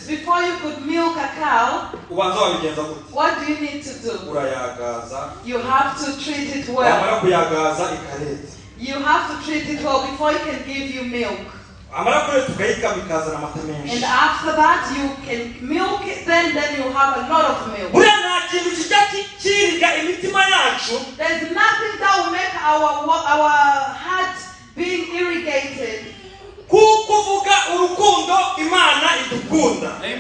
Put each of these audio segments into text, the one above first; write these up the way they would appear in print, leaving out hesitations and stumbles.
Before you could milk a cow, what do you need to do? You have to treat it well. You have to treat it well before it can give you milk. And after that, you can milk it, then you have a lot of milk. There's nothing that will make our heart being irrigated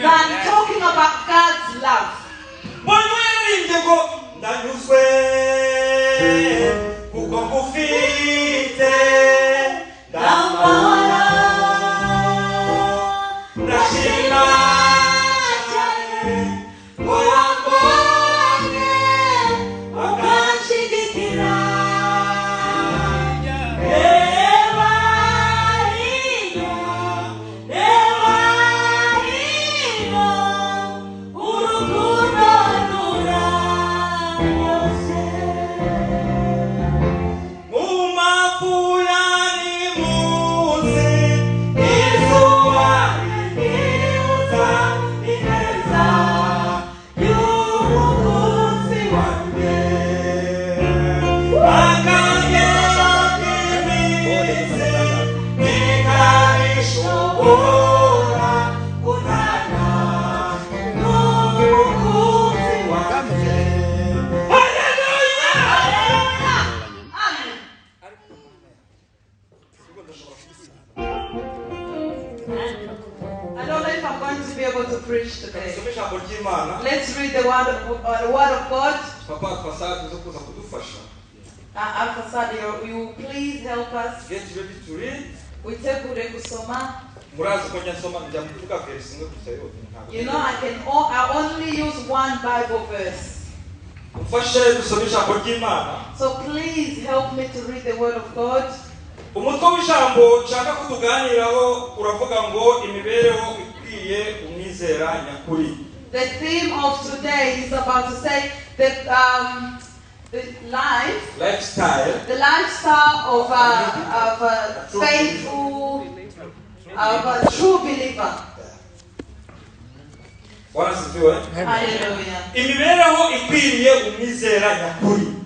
than talking about God's love. Preach today. Let's read the word of God. Al-Fasad, you please help us. Get ready to read. You know, I only use one Bible verse. So please help me to read the word of God. The theme of today is about to say that the lifestyle of a faithful, of a true believer. Hallelujah.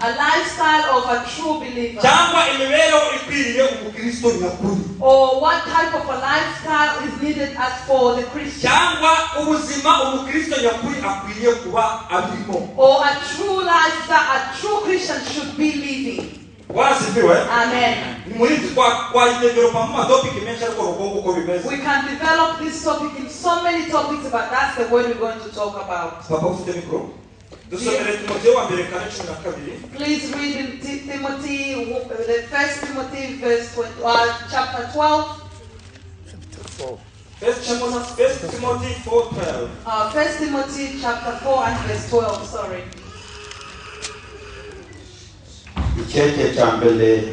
A lifestyle of a true believer. Or what type of a lifestyle is needed as for the Christian. Or a true lifestyle a true Christian should be living. Amen. We can develop this topic in so many topics, but that's the word we're going to talk about. Please read in Timothy, the 1 Timothy verse 20, chapter 12. 1 Timothy 4:12. 1 Timothy chapter 4 and verse 12. Sorry. Icyece cya mbere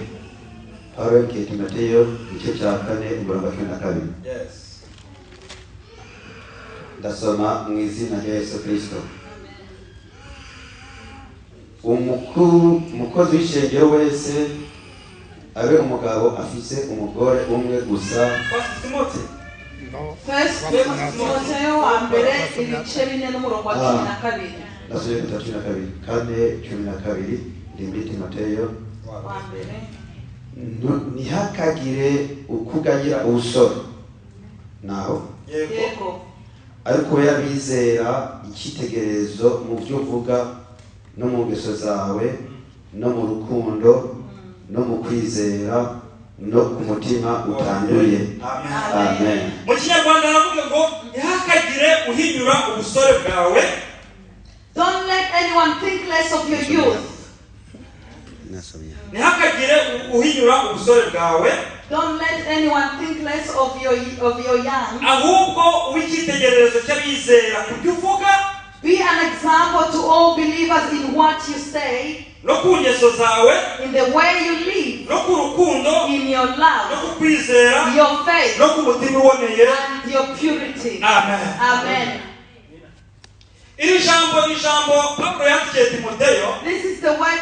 Pawulo Timoteyo igice cya 4 umurongo wa 12. Yes. Ndasoma mu izina rya Yesu Kristo. Umukozi w'ishengero wese abe umugabo afise umugore umwe gusa. 1 Timothy. First Timothy ambere ibice 4 n'umurongo wa 12. Ndasoma 12 kane 12 ndi Timoteyo ntihakagire ukuganyira ubusore naho yego ariko yabizera icyitegererezo mu byo uvuga no mu ngeso zawe no mu rukundo no mu kwizera no ku mutima utanduye. Amen. Mu Kinyarwanda aravuga ngo ntihakagire uhinyura ubusore bwawe. Don't let anyone think less of your youth. Ntihakagire uhinyura ubusore bwawe. Don't let anyone think less of your young. Ahubwo w'icyitegererezo cy'abizera kubyo uvuga. Be an example to all believers in what you say. No ku ngeso zawe. In the way you live. No ku rukundo. In your love. No ku kwizera. Your faith. No ku mutima uboneye. And your purity. Amen. Amen. Iri jambo Pawulo yandikiye Timoteyo. This is the word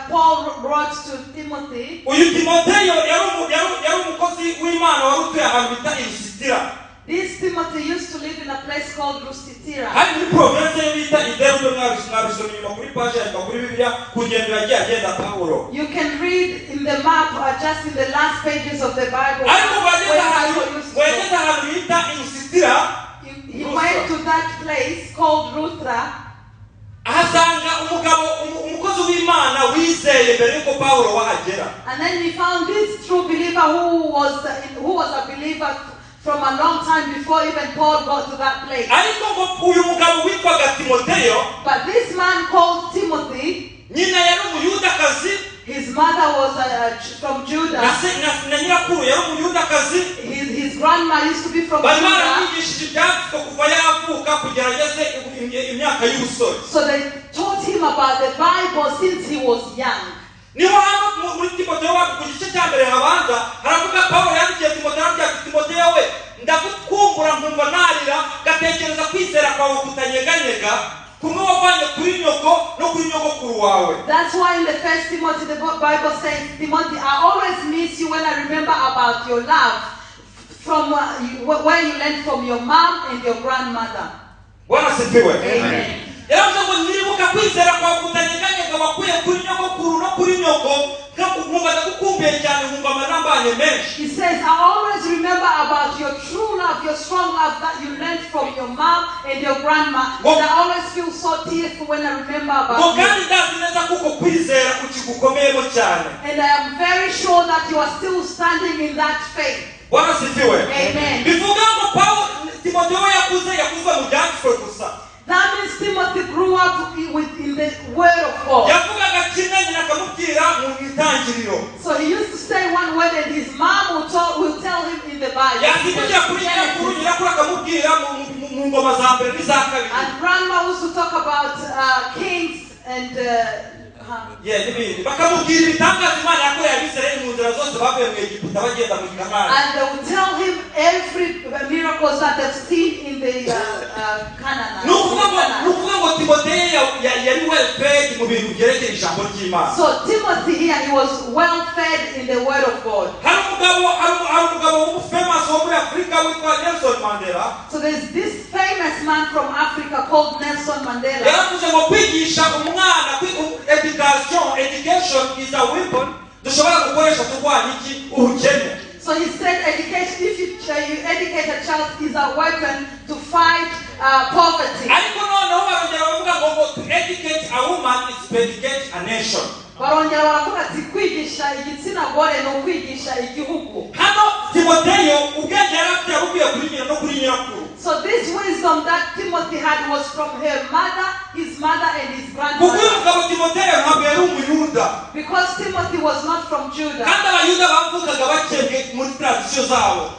Paul wrote to Timothy. Uyu Timoteyo yari umukozi w'Imana wari utuye ahantu bita Lusitira. This Timothy used to live in a place called Lusitira. Hari muri province yo bita Imibereho mwabisomye inyuma kuri page ya kuri Bibiliya kugenda yagiye agenda Pawulo. You can read in the map just in the last pages of the Bible. Ariko bageze ahantu bita Lusitira. He went to that place called Rutra. Ahasanga umukozi w'Imana wizeye mbere yuko Pawulo wahagera. And then he found this true believer who was a believer from a long time before even Paul got to that place. Ariko uyu mugabo witwaga Timoteyo. But this man called Timothy. Nyina yari umuyudakazi. His mother was from Judah. His grandma used to be from Judah. So they taught him about the Bible since he was young. That's why in the first Timothy the Bible says, Timothy, I always miss you when I remember about your love from where you learned from your mom and your grandmother. Amen. He says, I always remember about your true love, your strong love that you learned from your mom and your grandma. And I always feel so tearful when I remember about you. And I am very sure that you are still standing in that faith. Amen. That means Timothy grew up in the Word of God. So he used to say one word and his mom will tell him in the Bible. And grandma used to talk about kings and and they would tell him every miracles that they've seen in the Canaan. So Timothy here, he was well fed in the Word of God. So there's this famous man from Africa called Nelson Mandela. Education is a weapon. So he said education, if you educate a child, is a weapon to fight poverty. To educate a woman is to educate a nation. So this wisdom that Timothy had was from her mother, his mother, and his grandmother. Because Timothy was not from Judah.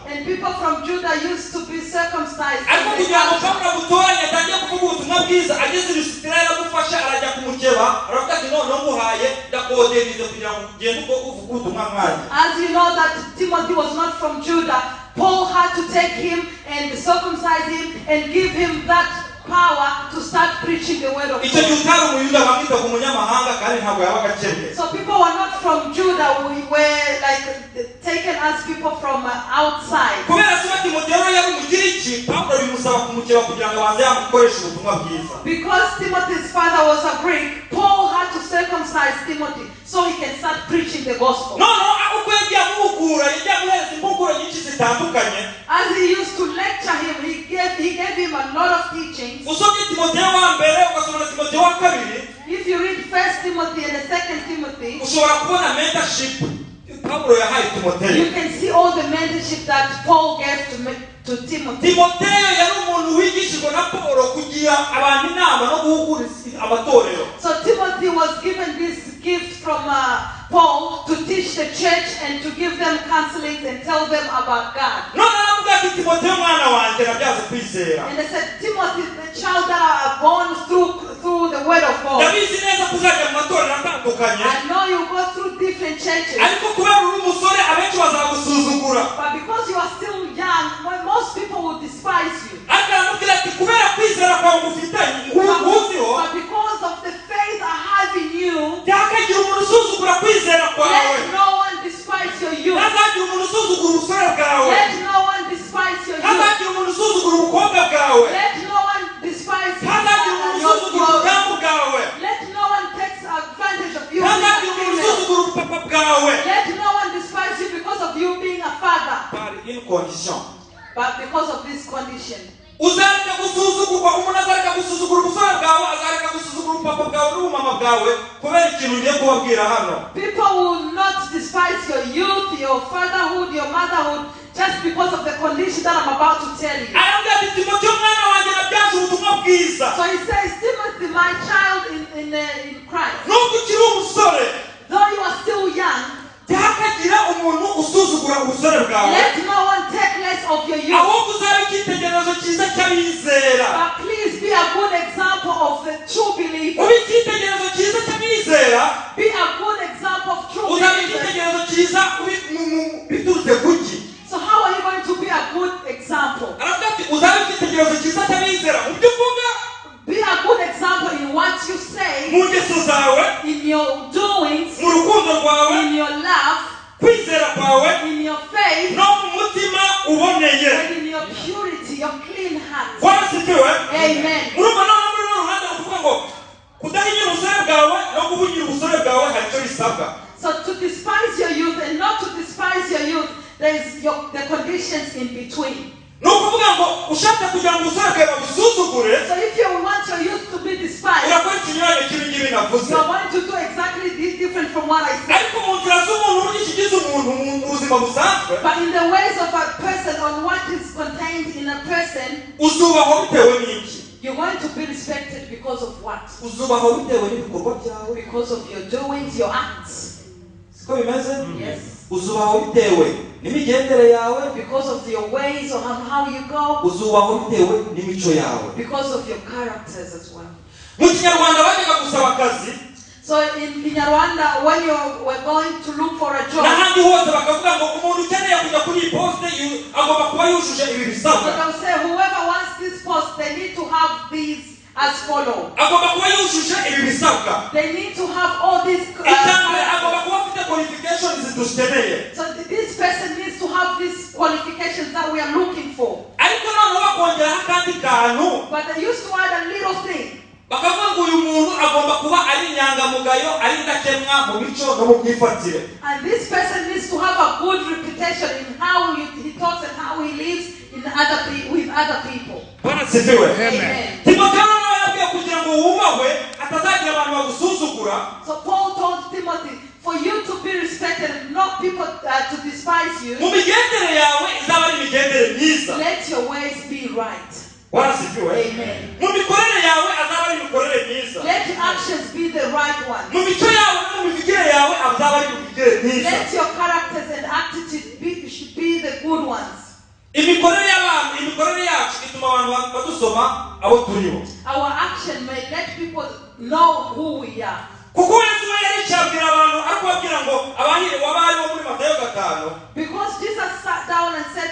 And people from Judah used to be circumcised. As you know that Timothy was not from Judah, Paul had to take him and circumcise him and give him that power to start preaching the word of God. So people were not from Judah, we were like taken as people from outside. Because Timothy's father was a Greek, Paul had to circumcise Timothy so he can start preaching the gospel. As he used to lecture him, he gave him a lot of teachings. If you read 1 Timothy and 2 Timothy, you can see all the mentorship that Paul gave to Timothy. So Timothy was given this gift from Paul to teach the church and to give them counseling and tell them about God. And they said, Timothy, the child that are born through the word of God. I know you go through different churches. But because you are still young, most people will despise you. But because of the faith I have in you, let no one despise your youth. Let no one despise your youth. Let no one despise your glory. Let no one take advantage of you. Let no one despise you because of you being a father. But because of this condition. People will not despise your youth, your fatherhood, your motherhood, just because of the condition that I'm about to tell you. So he says, Timothy, my child in Christ, though you are still young, let no one take less of your youth. But please be a good example of the true believer. Be a good example of true believers. So how are you going to be a good example? Be a good example in what you say, in your doings, in your love, in your faith, and in your purity, your clean hands. Amen. So to despise your youth and not to despise your youth, there is the conditions in between. So if you want your youth to be despised, you're going to do exactly different from what I said. But in the ways of a person, on what is contained in a person, you're going to be respected because of what? Because of your doings, your acts. Yes. Because of your ways or how you go. Because of your characters as well. So in Rwanda, when you were going to look for a job, so they'll say whoever wants this post, they need to have these as follow. They need to have all these so this person needs to have these qualifications that we are looking for. But they used to add a little thing. And this person needs to have a good reputation in how he talks and how he lives with other people. Amen. So Paul told Timothy, for you to be respected and not people to despise you, let your ways be right. Amen. Let your actions be the right ones. Let your characters and attitude should be the good ones. Our action may let people know who we are. Because Jesus sat down and said,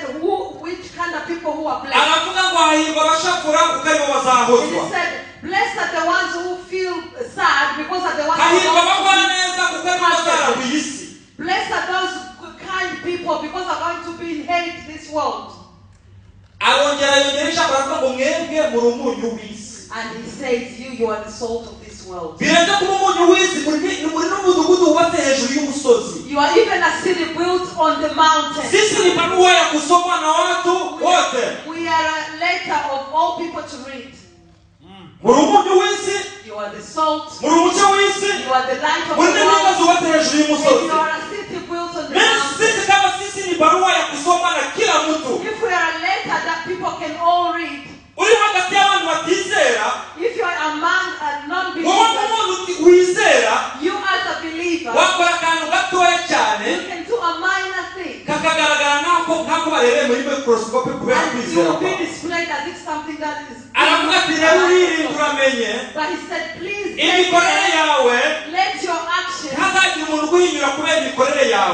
which kind of people who are blessed? And he said, blessed are the ones who feel sad because are the ones who blessed are those kind people because are going to be inherit this world. And he says, you are the salt of this world. You are even a city built on the mountain. We are a letter of all people to read. You are the salt. You are the light of the world. And you are a city built on the mountain. If we are a letter that people can all read, if you are among non-believers, you as a believer, you can do a minor thing, and you will be displayed as if something that is. But he said, please let your actions,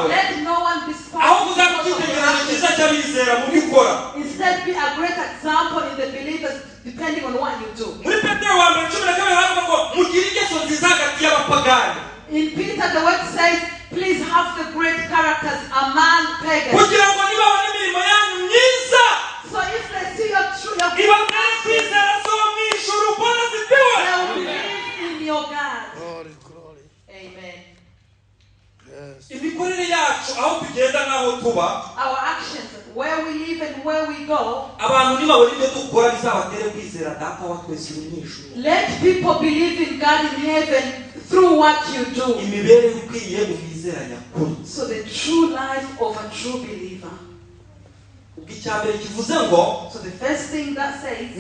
let no one despise you. Instead, be a great example in the believers depending on what you do. In Peter, the word says, please have the great characters among pagans. So if they see your true, they will believe in your God. Glory. Amen. Yes. Our actions, where we live and where we go, let people believe in God in heaven through what you do. So the true life of a true believer. So the first thing that says,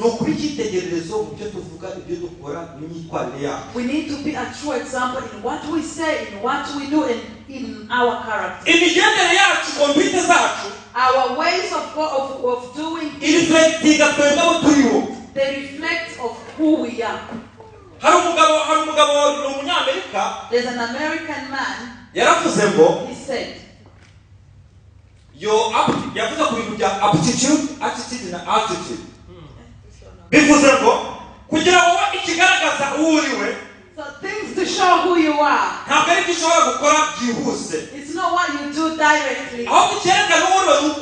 we need to be a true example in what we say, in what we do, and in our character. Our ways of doing things, they reflect of who we are. There's an American man, he said, your aptitude, attitude na altitude. Bivuze ngo kugira ngo ikigaragaza uriwe. So things to show who you are. Ntabwo ari gishobora gukora byihuse. It's not what you do directly. Aho cyereka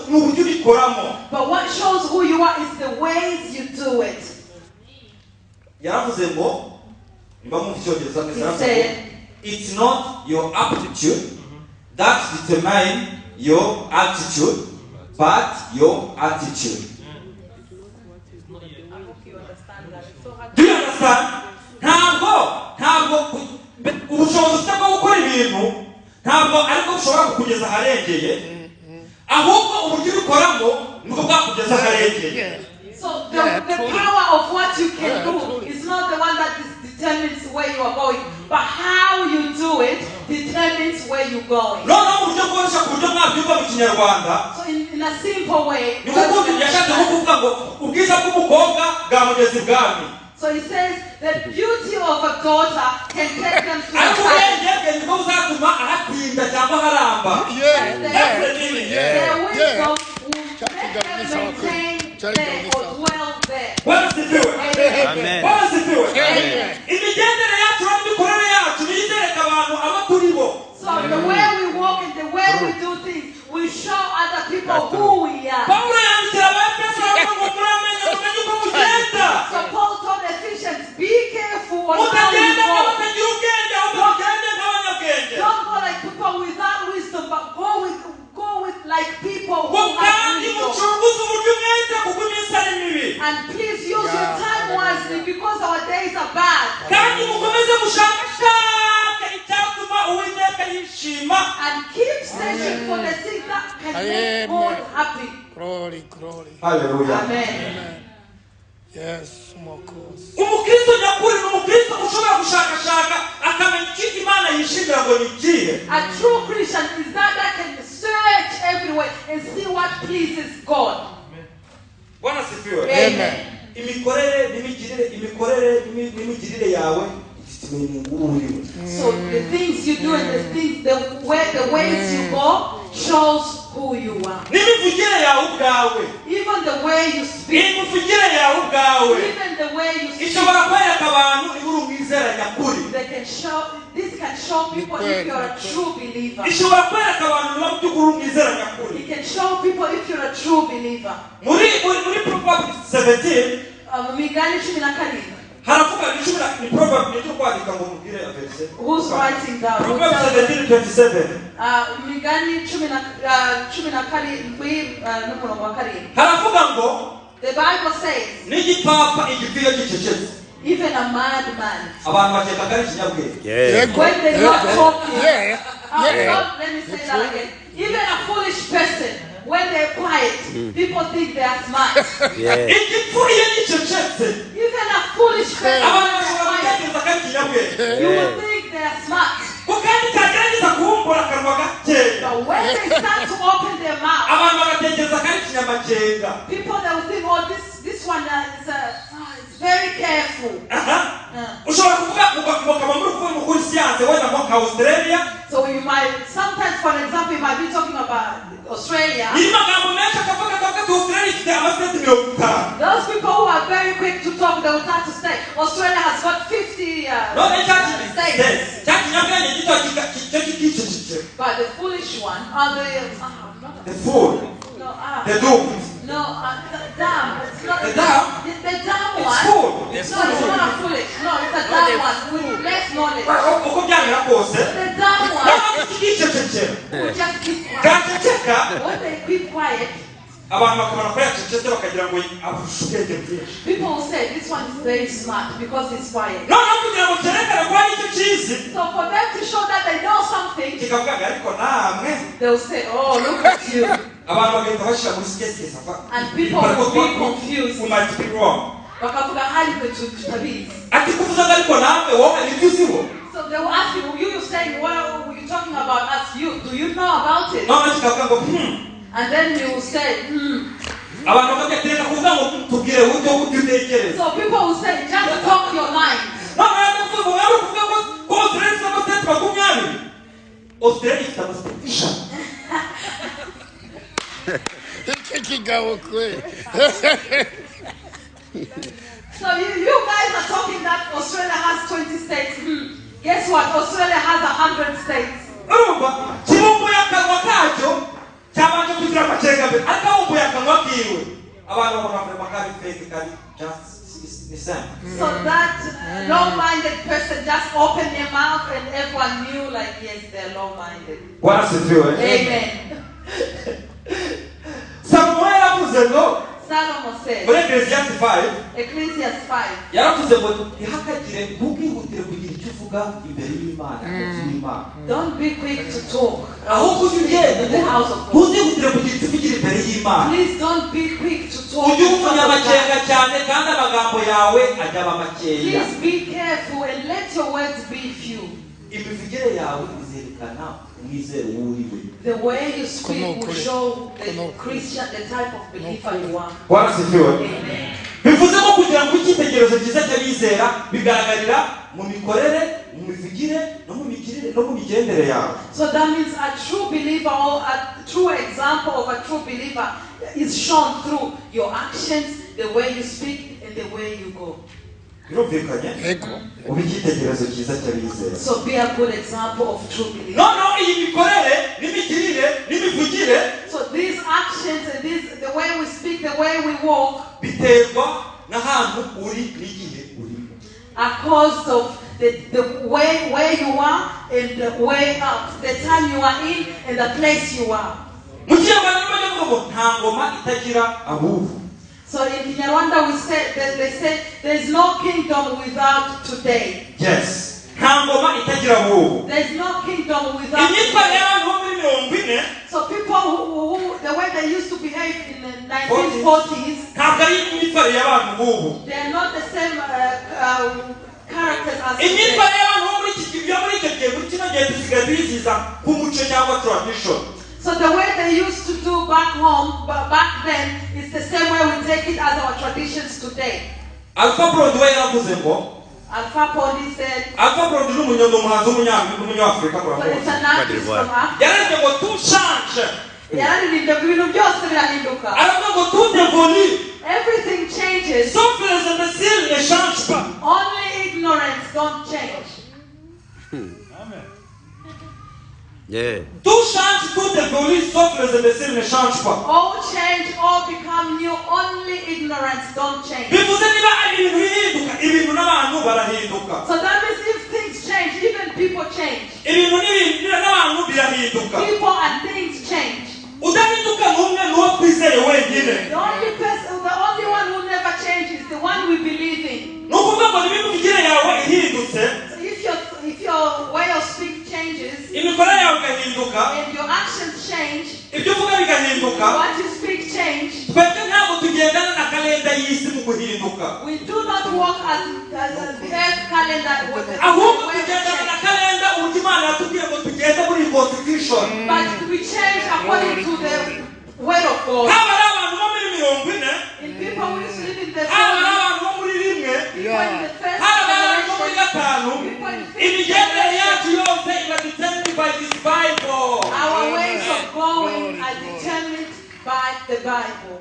n'uburyo ubikoramo. But what shows who you are is the ways you do it. Yaravuze ngo niba mu cyongereza neza, it's not your aptitude that determine your attitude, but your attitude. Do you understand? Ntabwo ubushobozi bwo gukora ibintu ntabwo ariko bushobora kukugeza aharengeye, ahubwo uburyo ubikoramo nibwo bwakugeza aharengeye. So the power of what you can do is not the one that determines where you are going, but how you do it determines where you're going. So in a simple way, so he says the beauty of a daughter can take them to the their wisdom will make them maintain there or dwell there. Amen. So the way we walk and the way we do things, we show other people who we are. So Paul told Ephesians, be careful on how you go. Don't go like people without wisdom, but go with like people who have wisdom. And please use your time wisely because our days are bad. And keep searching for the things that can make God happy. Glory. Hallelujah. Amen. Yes, Umukristo. Umukristo nyakuri n'umukristo ushobora gushakashaka akamenya icyo Imana yishimira ngo nikihe. A true Christian is that can search everywhere and see what pleases God. Bwana sifiwe. Amen. Imigirire yawe. So the things you do and the ways you go shows who you are. Even the way you speak. Even the way you speak. This can show people if you're a true believer. It can show people if you're a true believer. Who's writing down? Proverbs 17:27. The Bible says, even a madman, when they're not talking, let me say that again. Even a foolish person, when they're quiet, people think they are smart. Even a foolish person, you will think they are smart. But when they start to open their mouth, people they will think, oh, this one is very careful. So you might, sometimes for example, you might be talking about Australia. Those people who are very quick to talk, they will start to say, Australia has got 50 states. But the foolish one, the fool, the doomed. No, the dumb. It's not the dumb. The dumb one. It's fool. No, it's not foolish. No, it's a dumb one with less knowledge. The dumb one will just keep quiet. When they keep quiet, people will say this one is very smart because he's quiet. So for them to show that they know something, they'll say, oh, look at you. And people will be confused. We might be wrong. So they will ask you, you saying, what are you talking about us? Do you know about it? And then you will say, So people will say, just talk your mind. So you guys are talking that Australia has 20 states. Guess what? Australia has 100 states. So that low-minded person just opened their mouth and everyone knew, like, yes, they're low-minded. Amen. Solomon said, Ecclesiastes 5, don't be quick to talk in the house of God. Please don't be quick to talk. Please be careful and let your words be few. The way you speak will show the Christian, the type of believer you are. Amen. So that means a true believer or a true example of a true believer is shown through your actions, the way you speak, and the way you go. So be a good example of true belief. So these actions and the way we speak, the way we walk, are caused of the way where you are and the way out, the time you are in and the place you are. So in Kinyarwanda they say there is no kingdom without today. Yes. There's no kingdom without today. So people who the way they used to behave in the 1940s, they are not the same characters as today. So the way they used to do back home, back then, is the same way we take it as our traditions today. Alpha Podi said, so it's an artist from Africa. Everything changes. Only ignorance don't change. Amen. Tout change, tout évolue, sauf les imbéciles ne changent pas. All change, all become new, only ignorance don't change. Bivuze niba ari ibintu bihinduka, ibintu n'abantu barahinduka. So that means if things change, even people change. Ibintu n'abantu birahinduka. People and things change. Udahinduka n'umwe n'uwo twizeye wenyine. The only one who never changes, the one we believe in. Nukuvuga ngo n'imivugire yawe ihindutse. So if your way of speaking changes, imikora yawe igahinduka, and your actions change, ibyo uvuga bigahinduka, what you speak change, twebwe ntabwo tugendana na kalenda y'isi mu guhinduka. we do not walk as the earth calendar. Ahubwo tugendana na kalenda uburyo Imana yatubwiye ngo tugende muri constitution. But we change according to the word of God. Haba ari abantu bo muri 40, In people who live in the haba ari family, abantu bo muri 1, people in the first haba ari abantu bo muri generation, 5, imigendere yacu yose iba determined by this Bible. our ways of going are determined by the Bible.